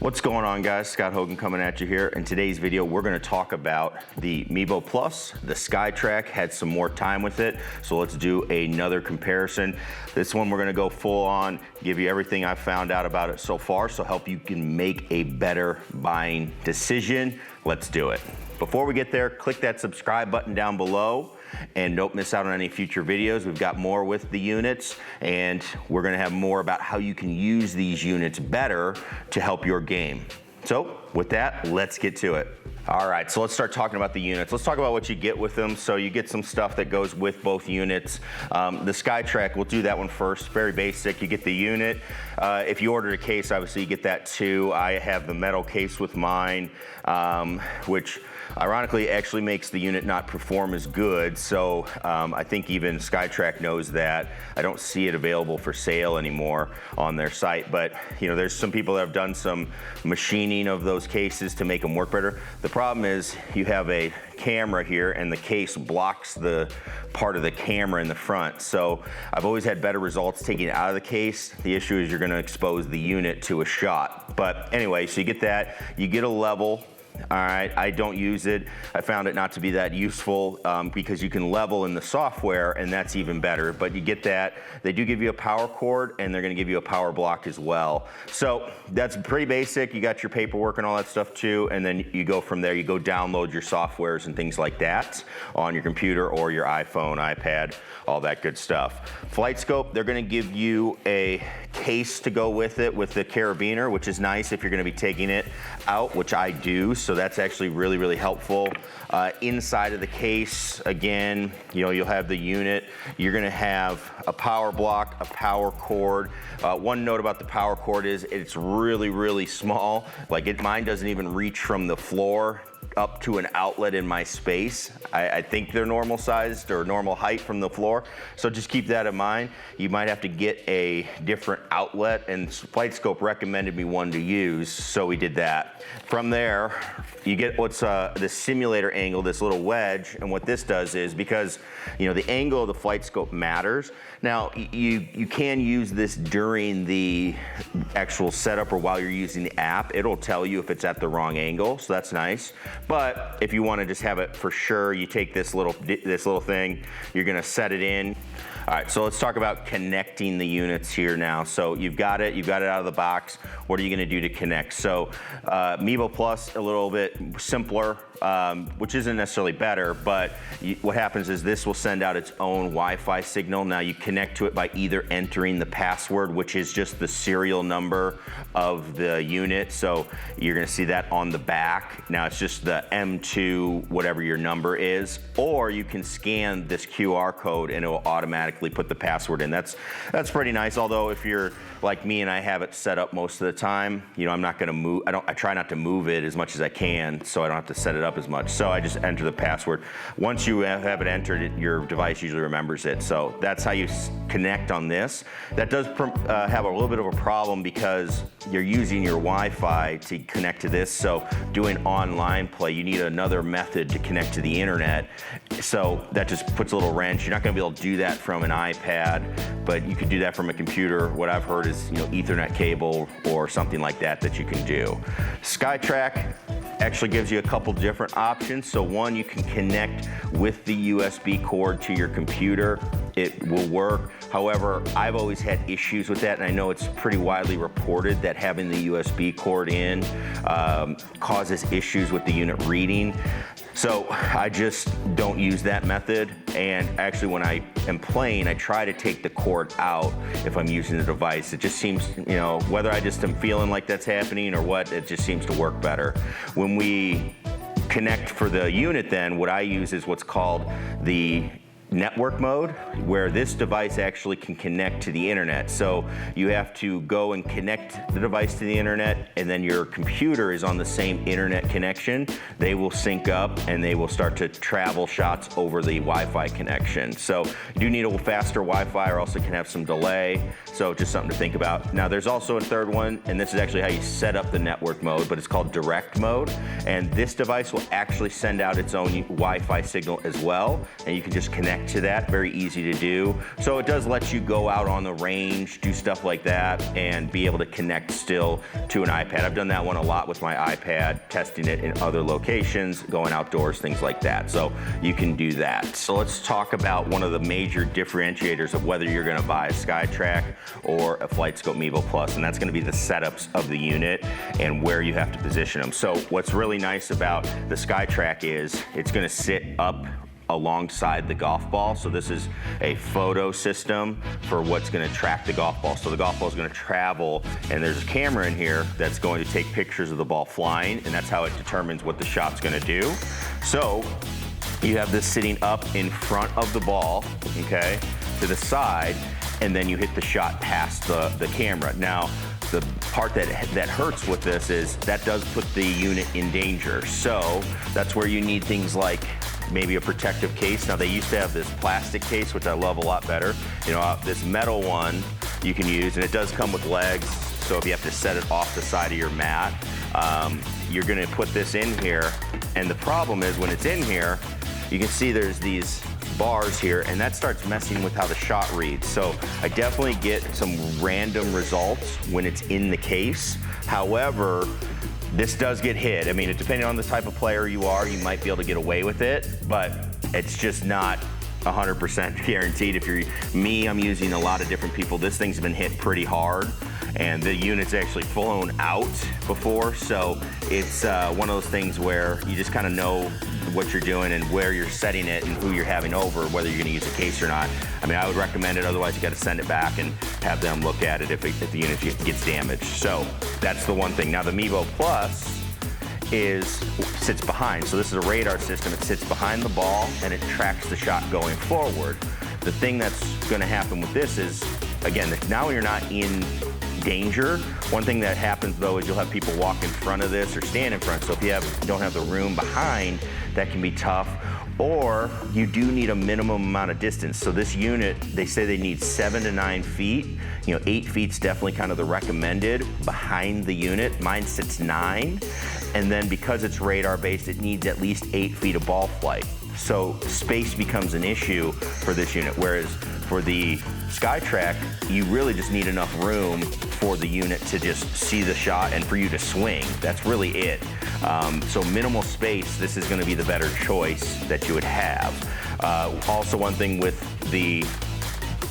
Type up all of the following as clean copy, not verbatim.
What's going on, guys? Scott Hogan coming at you here. In today's video, we're going to talk about the Mevo Plus. The SkyTrak had some more time with it, so let's do another comparison. This one we're going to go full on, give you everything I've found out about it so far, so help you can make a better buying decision. Let's do it. Before we get there, click that subscribe button down below and don't miss out on any future videos. We've got more with the units, and we're gonna have more about how you can use these units better to help your game. So with that, let's get to it. All right, so let's start talking about the units. Let's talk about what you get with them. So you get some stuff that goes with both units. The SkyTrak, we'll do that one first. Very basic. You get the unit. If you ordered a case, obviously you get that too. I have the metal case with mine, which ironically actually makes the unit not perform as good. So I think even SkyTrak knows that. I don't see it available for sale anymore on their site, but you know, there's some people that have done some machining of those cases to make them work better. The problem is you have a camera here and the case blocks the part of the camera in the front. So I've always had better results taking it out of the case. The issue is you're gonna expose the unit to a shot. But anyway, so you get that, you get a level. All right, I don't use it. I found it not to be that useful because you can level in the software and that's even better, but you get that. They do give you a power cord and they're gonna give you a power block as well. So that's pretty basic. You got your paperwork and all that stuff too, and then you go from there, you go download your softwares and things like that on your computer or your iPhone, iPad, all that good stuff. Flight scope, they're gonna give you a case to go with it with the carabiner, which is nice if you're gonna be taking it out, which I do. So that's actually really, really helpful. Inside of the case, again, you know, you'll have the unit. You're gonna have a power block, a power cord. One note about the power cord is it's really, really small. Like mine doesn't even reach from the floor up to an outlet in my space. I think they're normal sized or normal height from the floor. So just keep that in mind. You might have to get a different outlet, and Flight Scope recommended me one to use, so we did that. From there, you get what's the simulator angle, this little wedge, and what this does is, because you know the angle of the Flight Scope matters. Now you can use this during the actual setup or while you're using the app. It'll tell you if it's at the wrong angle, so that's nice. But if you want to just have it for sure, you take this little thing, you're gonna set it in. All right, so let's talk about connecting the units here now. So you've got it out of the box. What are you gonna do to connect? So Mevo Plus, a little bit simpler, which isn't necessarily better, but what happens is this will send out its own Wi-Fi signal. Now you connect to it by either entering the password, which is just the serial number of the unit. So you're gonna see that on the back. Now it's just the M2, whatever your number is, or you can scan this QR code and it will automatically put the password in. That's pretty nice. Although if you're like me and I have it set up most of the time, you know, I'm not gonna move, I try not to move it as much as I can so I don't have to set it up as much. So I just enter the password. Once you have it entered, your device usually remembers it. So that's how you connect on this. That does have a little bit of a problem because you're using your Wi-Fi to connect to this. So doing online play, you need another method to connect to the internet. So that just puts a little wrench. You're not gonna be able to do that from an iPad, but you could do that from a computer. What I've heard is, you know, Ethernet cable or something like that you can do. SkyTrak actually gives you a couple different options. So one, you can connect with the USB cord to your computer. It will work. However, I've always had issues with that, and I know it's pretty widely reported that having the USB cord in causes issues with the unit reading. So I just don't use that method. And actually when I am playing, I try to take the cord out if I'm using the device. It just seems, you know, whether I just am feeling like that's happening or what, it just seems to work better. When we connect for the unit then, what I use is what's called the network mode, where this device actually can connect to the internet. So you have to go and connect the device to the internet, and then your computer is on the same internet connection. They will sync up and they will start to travel shots over the Wi-Fi connection. So you do need a faster Wi-Fi, or else it can have some delay. So just something to think about. Now there's also a third one, and this is actually how you set up the network mode, but it's called direct mode. And this device will actually send out its own Wi-Fi signal as well, and you can just connect connect to that, very easy to do. So it does let you go out on the range, do stuff like that, and be able to connect still to an iPad. I've done that one a lot with my iPad, testing it in other locations, going outdoors, things like that. So you can do that. So let's talk about one of the major differentiators of whether you're gonna buy a SkyTrak or a FlightScope Mevo Plus, and that's gonna be the setups of the unit and where you have to position them. So what's really nice about the SkyTrak is it's gonna sit up alongside the golf ball. So this is a photo system for what's gonna track the golf ball. So the golf ball is gonna travel, and there's a camera in here that's going to take pictures of the ball flying, and that's how it determines what the shot's gonna do. So you have this sitting up in front of the ball, okay, to the side, and then you hit the shot past the camera. Now, the part that hurts with this is that does put the unit in danger. So that's where you need things like maybe a protective case. Now, they used to have this plastic case, which I love a lot better. You know, this metal one you can use, and it does come with legs. So if you have to set it off the side of your mat, you're gonna put this in here. And the problem is when it's in here, you can see there's these bars here, and that starts messing with how the shot reads. So I definitely get some random results when it's in the case. However, this does get hit. I mean, depending on the type of player you are, you might be able to get away with it, but it's just not 100% guaranteed. If you're me, I'm using a lot of different people. This thing's been hit pretty hard, and the unit's actually flown out before. So it's one of those things where you just kind of know what you're doing and where you're setting it and who you're having over, whether you're gonna use a case or not. I mean, I would recommend it, otherwise you gotta send it back and have them look at it if the unit gets damaged. So that's the one thing. Now the Mevo Plus sits behind. So this is a radar system. It sits behind the ball and it tracks the shot going forward. The thing that's gonna happen with this is, again, now you're not in danger. One thing that happens though is you'll have people walk in front of this or stand in front. So if you don't have the room behind, that can be tough. Or you do need a minimum amount of distance. So this unit, they say they need 7 to 9 feet. You know, 8 feet's definitely kind of the recommended behind the unit. Mine sits 9. And then because it's radar based, it needs at least 8 feet of ball flight. So space becomes an issue for this unit. Whereas for the SkyTrak, you really just need enough room for the unit to just see the shot and for you to swing. That's really it. So minimal space, this is gonna be the better choice that you would have. Also, one thing with the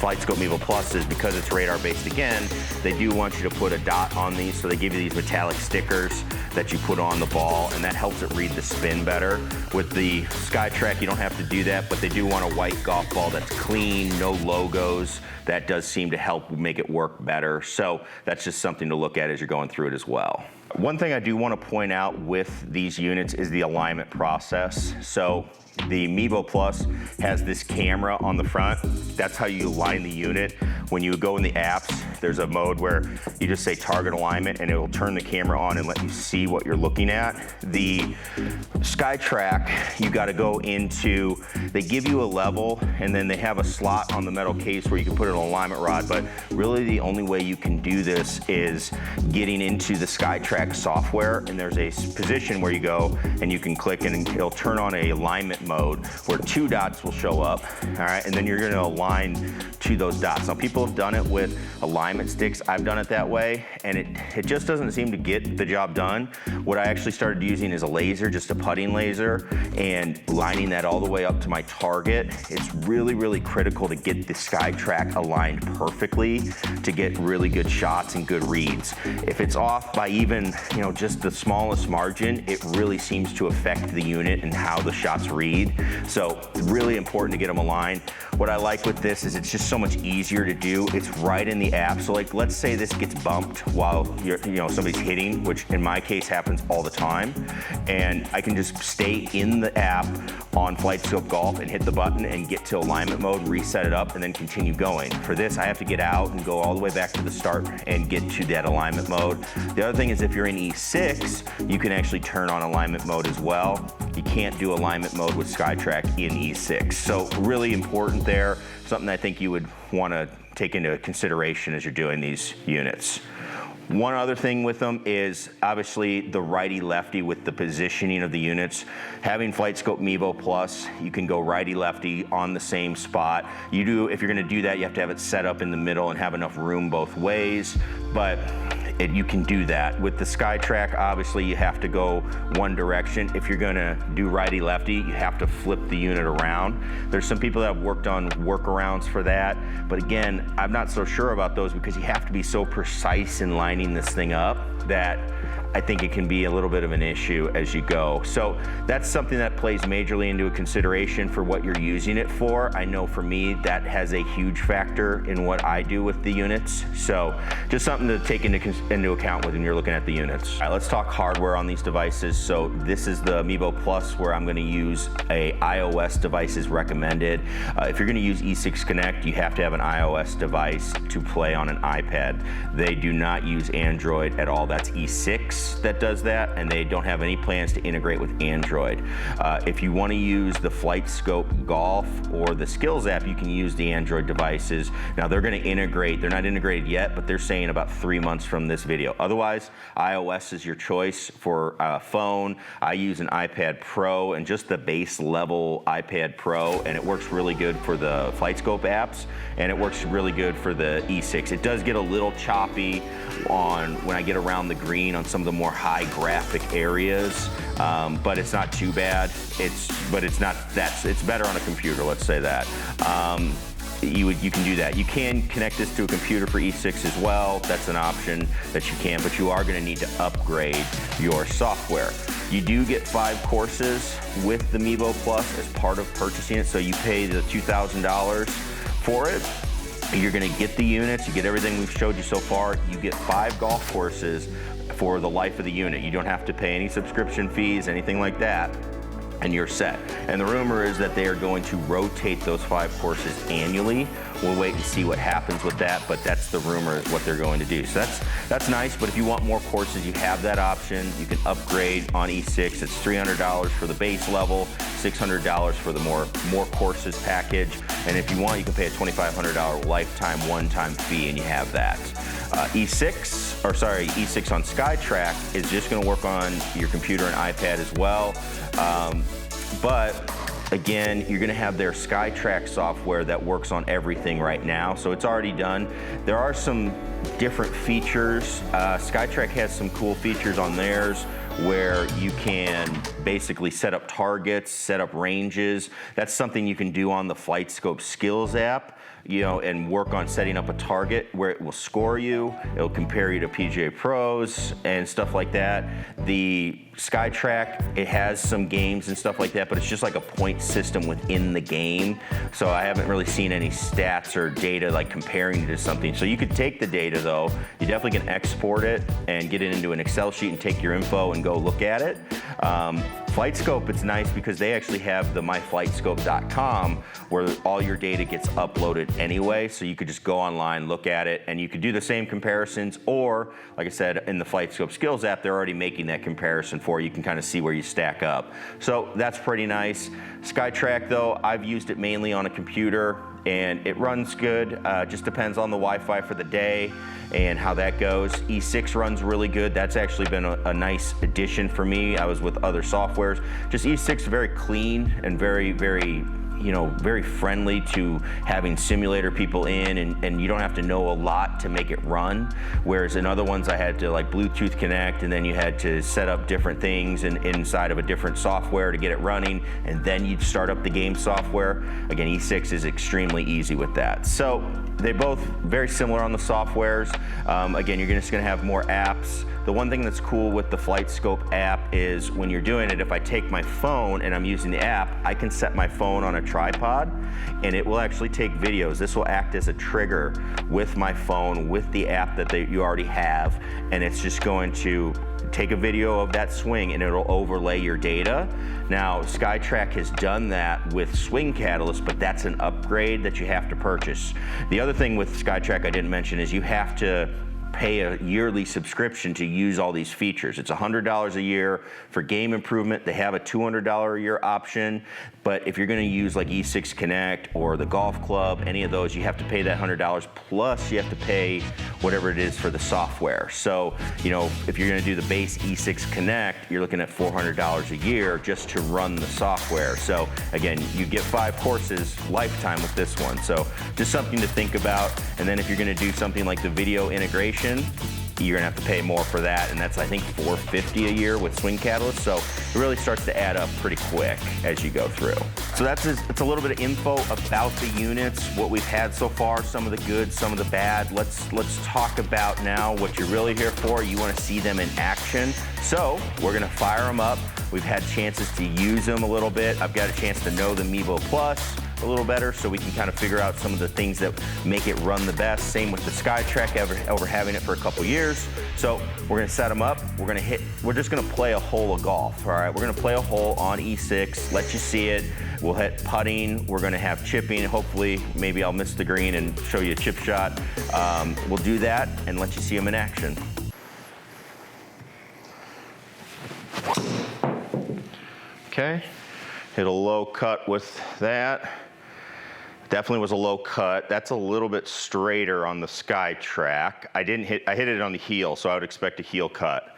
FlightScope Mevo Plus is because it's radar based again, they do want you to put a dot on these. So they give you these metallic stickers that you put on the ball, and that helps it read the spin better. With the SkyTrak, you don't have to do that, but they do want a white golf ball that's clean, no logos. That does seem to help make it work better. So that's just something to look at as you're going through it as well. One thing I do want to point out with these units is the alignment process. So the Mevo Plus has this camera on the front. That's how you align the unit. When you go in the apps, there's a mode where you just say target alignment and it will turn the camera on and let you see what you're looking at. The SkyTrak, you got to go into, they give you a level and then they have a slot on the metal case where you can put an alignment rod, but really the only way you can do this is getting into the SkyTrak software, and there's a position where you go and you can click and it'll turn on a alignment mode where 2 dots will show up, all right, and then you're going to align to those dots. Now, people have done it with alignment sticks. I've done it that way, and it just doesn't seem to get the job done. What I actually started using is a laser, just a putting laser, and lining that all the way up to my target. It's really, really critical to get the SkyTrak aligned perfectly to get really good shots and good reads. If it's off by even, you know, just the smallest margin, it really seems to affect the unit and how the shots read. So really important to get them aligned. What I like with this is it's just so much easier to do. It's right in the app. So like, let's say this gets bumped while somebody's hitting, which in my case happens all the time. And I can just stay in the app on FlightScope Golf and hit the button and get to alignment mode, reset it up, and then continue going. For this, I have to get out and go all the way back to the start and get to that alignment mode. The other thing is if you're in E6, you can actually turn on alignment mode as well. You can't do alignment mode with SkyTrak in E6. So really important there, something I think you would want to take into consideration as you're doing these units. One other thing with them is obviously the righty-lefty with the positioning of the units. Having FlightScope Mevo Plus, you can go righty-lefty on the same spot. If you're gonna do that, you have to have it set up in the middle and have enough room both ways, but you can do that. With the SkyTrak, obviously you have to go one direction. If you're gonna do righty-lefty, you have to flip the unit around. There's some people that have worked on workarounds for that, but again, I'm not so sure about those because you have to be so precise in lining this thing up that I think it can be a little bit of an issue as you go. So that's something that plays majorly into a consideration for what you're using it for. I know for me, that has a huge factor in what I do with the units. So just something to take into account when you're looking at the units. All right, let's talk hardware on these devices. So this is the Mevo Plus, where I'm gonna use a iOS device is recommended. If you're gonna use E6 Connect, you have to have an iOS device to play on an iPad. They do not use Android at all. That's E6 that does that, and they don't have any plans to integrate with Android. If you want to use the FlightScope Golf or the Skills app, you can use the Android devices. Now they're going to integrate, they're not integrated yet, but they're saying about 3 months from this video. Otherwise, iOS is your choice for phone. I use an iPad Pro and just the base level iPad Pro, and it works really good for the FlightScope apps, and it works really good for the E6. It does get a little choppy when I get around the green on some of the more high graphic areas, but it's not too bad. It's better on a computer, let's say that. You can do that. You can connect this to a computer for E6 as well. That's an option that you can, but you are going to need to upgrade your software. You do get 5 courses with the Mevo Plus as part of purchasing it, so you pay the $2,000 for it. You're going to get the units, you get everything we've showed you so far. You get 5 golf courses for the life of the unit. You don't have to pay any subscription fees, anything like that, and you're set. And the rumor is that they are going to rotate those 5 courses annually. We'll wait and see what happens with that, but that's the rumor, what they're going to do. So that's nice, but if you want more courses, you have that option. You can upgrade on E6. It's $300 for the base level, $600 for the more courses package. And if you want, you can pay a $2,500 lifetime one-time fee, and you have that. E6 on SkyTrak is just gonna work on your computer and iPad as well. But again, you're gonna have their SkyTrak software that works on everything right now, so it's already done. There are some different features. SkyTrak has some cool features on theirs where you can basically set up targets, set up ranges. That's something you can do on the FlightScope Skills app, and work on setting up a target where it will score you. It'll compare you to PGA pros and stuff like that. The SkyTrak, it has some games and stuff like that, but it's just like a point system within the game. So I haven't really seen any stats or data like comparing it to something. So you could take the data though, you definitely can export it and get it into an Excel sheet and take your info and go look at it. FlightScope, it's nice because they actually have the myflightscope.com where all your data gets uploaded anyway, so you could just go online, look at it, and you could do the same comparisons, or like I said, in the FlightScope Skills app, they're already making that comparison for you. You can kind of see where you stack up. So that's pretty nice. SkyTrak though, I've used it mainly on a computer and it runs good. Just depends on the Wi-Fi for the day and how that goes. E6 runs really good. That's actually been a nice addition for me. I was with other softwares. Just E6 very clean and very friendly to having simulator people in, and you don't have to know a lot to make it run. Whereas in other ones I had to like Bluetooth connect, and then you had to set up different things inside of a different software to get it running, and then you'd start up the game software. Again, E6 is extremely easy with that. So they both very similar on the softwares. Again, you're just gonna have more apps. The one thing that's cool with the FlightScope app is when you're doing it, if I take my phone and I'm using the app, I can set my phone on a tripod and it will actually take videos. This will act as a trigger with my phone, with the app that you already have, and it's just going to take a video of that swing and it'll overlay your data. Now, SkyTrak has done that with Swing Catalyst, but that's an upgrade that you have to purchase. The other thing with SkyTrak I didn't mention is you have to pay a yearly subscription to use all these features. It's $100 a year for game improvement. They have a $200 a year option, but if you're gonna use like E6 Connect or the golf club, any of those, you have to pay that $100 plus you have to pay whatever it is for the software. So, you know, if you're gonna do the base E6 Connect, you're looking at $400 a year just to run the software. So again, you get 5 courses lifetime with this one. So just something to think about. And then if you're gonna do something like the video integration, you're gonna have to pay more for that, and that's I think $450 a year with Swing Catalyst. So it really starts to add up pretty quick as you go through. So it's a little bit of info about the units, what we've had so far, some of the good, some of the bad. Let's talk about now what you're really here for. You want to see them in action. So we're gonna fire them up. We've had chances to use them a little bit. I've got a chance to know the Mevo Plus a little better, so we can kind of figure out some of the things that make it run the best. Same with the SkyTrak, over having it for a couple years. So we're gonna set them up. We're just gonna play a hole of golf, all right? We're gonna play a hole on E6, let you see it. We'll hit putting, we're gonna have chipping. Hopefully, maybe I'll miss the green and show you a chip shot. We'll do that and let you see them in action. Okay, hit a low cut with that. Definitely was a low cut. That's a little bit straighter on the SkyTrak. I hit it on the heel, so I would expect a heel cut.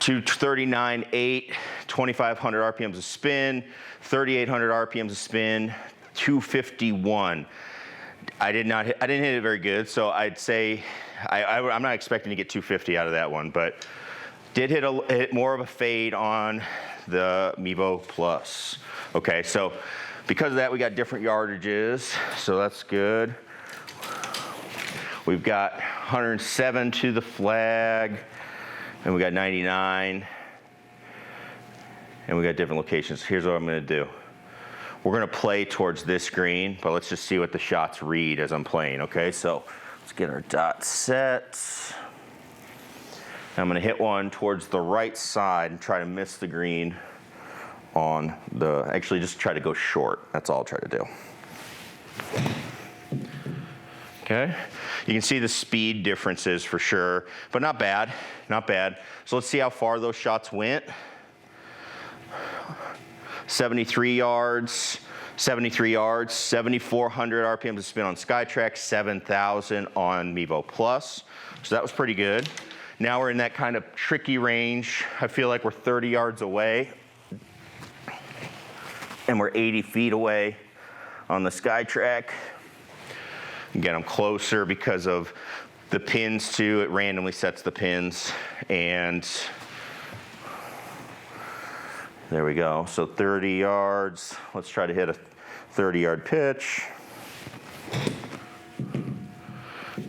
239.8, 2,500 RPMs a spin, 3,800 RPMs a spin, 251. I didn't hit it very good, so I'd say I'm not expecting to get 250 out of that one, but did hit more of a fade on the Mevo Plus. Okay, so because of that, we got different yardages, so that's good. We've got 107 to the flag, and we got 99, and we got different locations. Here's what I'm gonna do. We're gonna play towards this green, but let's just see what the shots read as I'm playing, okay? So let's get our dot set. I'm gonna hit one towards the right side and try to miss the green on actually just try to go short. That's all I'll try to do. Okay, you can see the speed differences for sure, but not bad, not bad. So let's see how far those shots went. 73 yards, 7,400 RPMs to spin on SkyTrak, 7,000 on Mevo Plus. So that was pretty good. Now we're in that kind of tricky range. I feel like we're 30 yards away, and we're 80 feet away on the SkyTrak. Again, I'm closer because of the pins too. It randomly sets the pins, and there we go. So 30 yards. Let's try to hit a 30-yard pitch.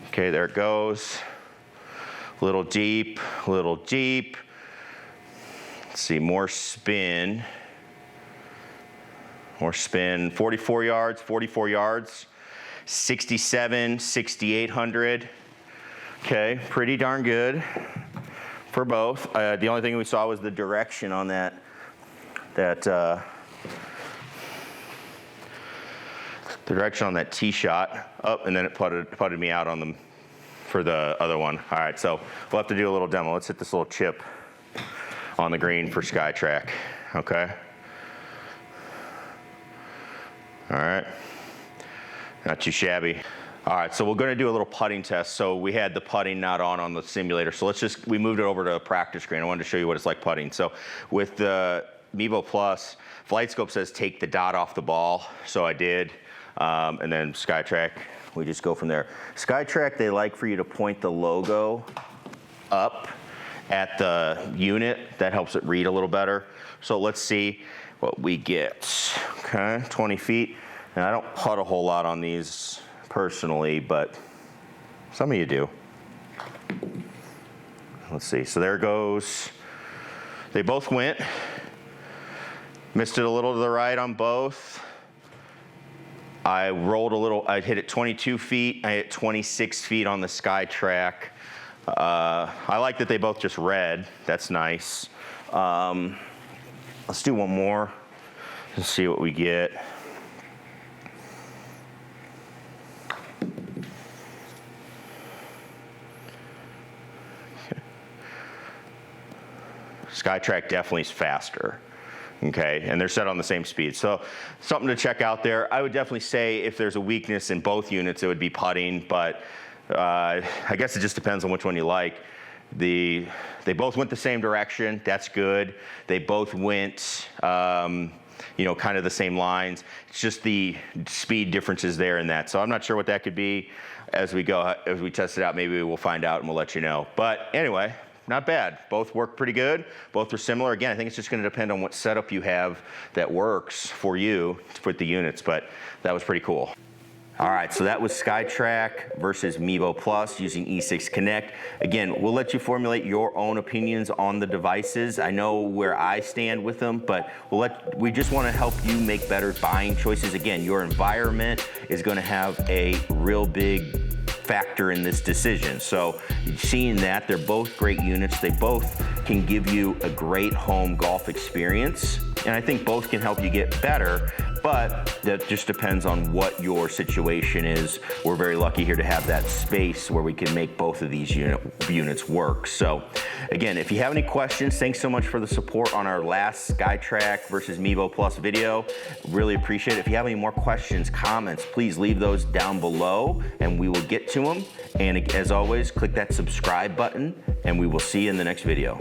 Okay, there it goes. Little deep, little deep. Let's see, more spin. More spin, 44 yards, 67, 6,800. Okay, pretty darn good for both. The only thing we saw was the direction on that the direction on that tee shot up, and then it putted me out on them for the other one. All right, so we'll have to do a little demo. Let's hit this little chip on the green for SkyTrak, okay? All right, not too shabby. All right, so we're gonna do a little putting test. So we had the putting not on the simulator. So we moved it over to a practice screen. I wanted to show you what it's like putting. So with the Mevo Plus, FlightScope says take the dot off the ball. So I did, and then SkyTrak, we just go from there. SkyTrak, they like for you to point the logo up at the unit. That helps it read a little better. So let's see what we get. Okay, 20 feet. And I don't putt a whole lot on these personally, but some of you do. Let's see, so there goes. They both went. Missed it a little to the right on both. I rolled a little, I hit it 22 feet. I hit 26 feet on the SkyTrak. I like that they both just read. That's nice. Let's do one more and see what we get. SkyTrak definitely is faster. Okay, and they're set on the same speed. So something to check out there. I would definitely say if there's a weakness in both units, it would be putting, but I guess it just depends on which one you like. They both went the same direction. That's good. They both went, you know, kind of the same lines. It's just the speed differences there in that. So I'm not sure what that could be. As we go, as we test it out, maybe we'll find out and we'll let you know. But anyway, not bad. Both work pretty good. Both are similar. Again, I think it's just going to depend on what setup you have that works for you to put the units, but that was pretty cool. All right, so that was SkyTrak versus Mevo Plus using E6 Connect. Again, we'll let you formulate your own opinions on the devices. I know where I stand with them, but we just want to help you make better buying choices. Again, your environment is going to have a real big factor in this decision. So seeing that, they're both great units. They both can give you a great home golf experience. And I think both can help you get better, but that just depends on what your situation is. We're very lucky here to have that space where we can make both of these units work. So again, if you have any questions, thanks so much for the support on our last SkyTrak versus Mevo Plus video. Really appreciate it. If you have any more questions, comments, please leave those down below and we will get to them. And as always, click that subscribe button and we will see you in the next video.